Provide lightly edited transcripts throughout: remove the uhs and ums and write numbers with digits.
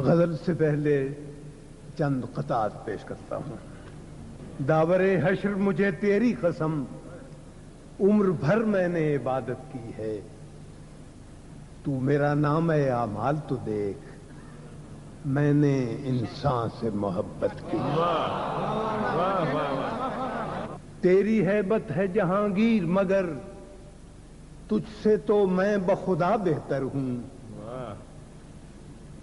غزل سے پہلے چند قطعات پیش کرتا ہوں۔ داور حشر مجھے تیری قسم عمر بھر میں نے عبادت کی ہے، تو میرا نام ہے اعمال تو دیکھ میں نے انسان سے محبت کی۔ تیری ہیبت ہے جہانگیر مگر تجھ سے تو میں بخدا بہتر ہوں،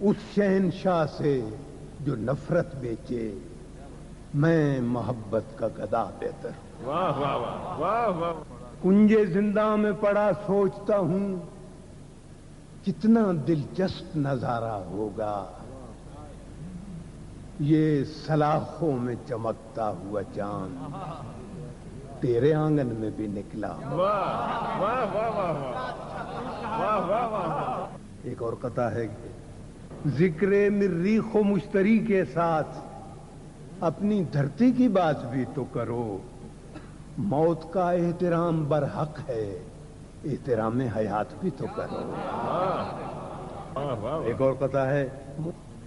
اس شہنشاہ سے جو نفرت بیچے میں محبت کا گدا بہتر ہوں۔ کنجے زندہ میں پڑا سوچتا ہوں کتنا دلچسپ نظارہ ہوگا یہ سلاخوں میں چمکتا ہوا چاند تیرے آنگن میں بھی نکلا۔ ایک اور قطعہ ہے کہ ذکر مریخ و مشتری کے ساتھ اپنی دھرتی کی بات بھی تو کرو، موت کا احترام برحق ہے احترام حیات بھی تو کرو۔ ایک اور قطعہ ہے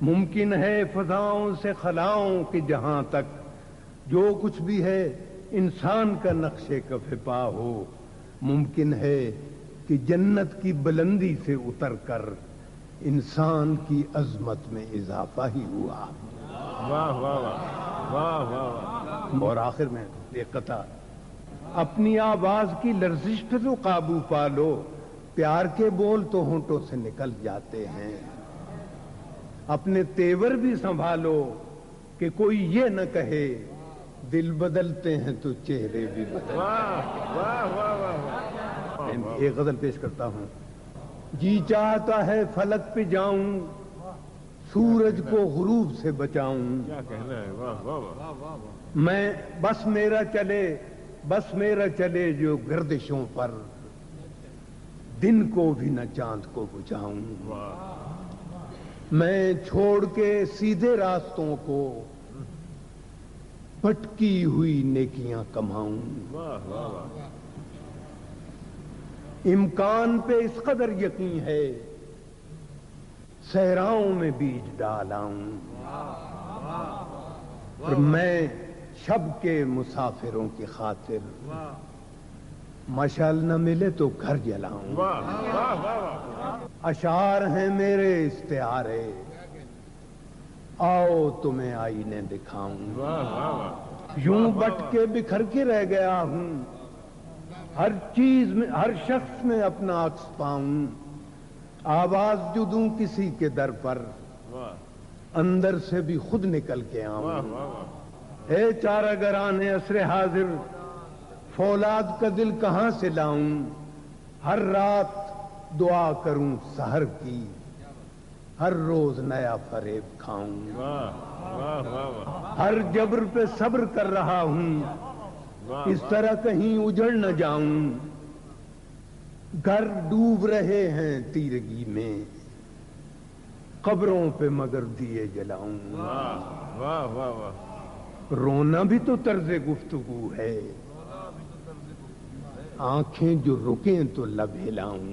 ممکن ہے فضاؤں سے خلاؤں کہ جہاں تک جو کچھ بھی ہے انسان کا نقشے کف پا ہو، ممکن ہے کہ جنت کی بلندی سے اتر کر انسان کی عظمت میں اضافہ ہی ہوا۔ اور آخر میں ایک قطعہ اپنی آواز کی لرزش پہ تو قابو پا لو، پیار کے بول تو ہونٹوں سے نکل جاتے ہیں، اپنے تیور بھی سنبھالو کہ کوئی یہ نہ کہے دل بدلتے ہیں تو چہرے بھی بدلتے ہیں۔ ایک غزل پیش کرتا ہوں۔ جی چاہتا ہے فلک پہ جاؤں سورج کو غروب سے بچاؤں، میں بس میرا چلے جو گردشوں پر دن کو بھی نہ چاند کو بجھاؤں، میں چھوڑ کے سیدھے راستوں کو بھٹکی ہوئی نیکیاں کماؤں، امکان پہ اس قدر یقین ہے صحراؤں میں بیج ڈالاؤں، اور میں شب کے مسافروں کی خاطر مشعل نہ ملے تو گھر جلاؤں، اشعار ہیں میرے استعارے آؤ تمہیں آئینے دکھاؤں، یوں بٹ کے بکھر کے رہ گیا ہوں ہر چیز میں ہر شخص میں اپنا عکس پاؤں، آواز جو دوں کسی کے در پر اندر سے بھی خود نکل کے آؤں، اے چارہ گران عصر حاضر فولاد کا دل کہاں سے لاؤں، ہر رات دعا کروں سحر کی ہر روز نیا فریب کھاؤں، ہر جبر پہ صبر کر رہا ہوں اس طرح کہیں اجڑ نہ جاؤں، گھر ڈوب رہے ہیں تیرگی میں قبروں پہ مگر دیے جلاؤں، رونا بھی تو طرز گفتگو ہے آنکھیں جو رکیں تو لب ہلاؤں،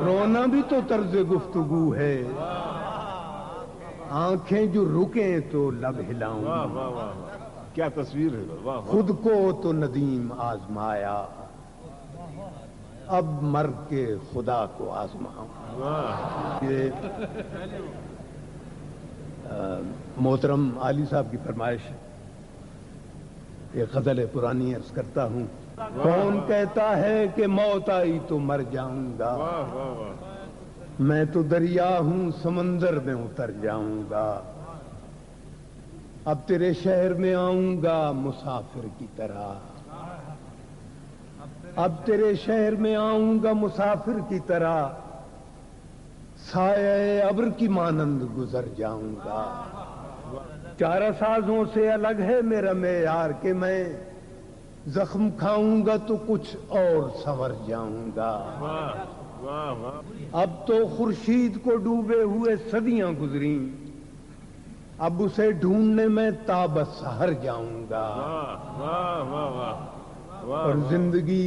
رونا بھی تو طرز گفتگو ہے آنکھیں جو رکیں تو لب ہلاؤں، کیا تصویر ہے، خود کو تو ندیم آزمایا اب مر کے خدا کو آزماؤں۔ یہ محترم عالی صاحب کی فرمائش ہے، یہ غزل پرانی عرض کرتا ہوں۔ کون کہتا ہے کہ موت آئی تو مر جاؤں گا، میں تو دریا ہوں سمندر میں اتر جاؤں گا، اب تیرے شہر میں آؤں گا مسافر کی طرح، اب تیرے شہر میں آؤں گا مسافر کی طرح، سایہ ابر کی مانند گزر جاؤں گا، چارہ سازوں سے الگ ہے میرا معیار کہ میں زخم کھاؤں گا تو کچھ اور سنور جاؤں گا، اب تو خورشید کو ڈوبے ہوئے صدیاں گزریں، اب اسے ڈھونڈنے میں تاب سحر جاؤں گا، اور زندگی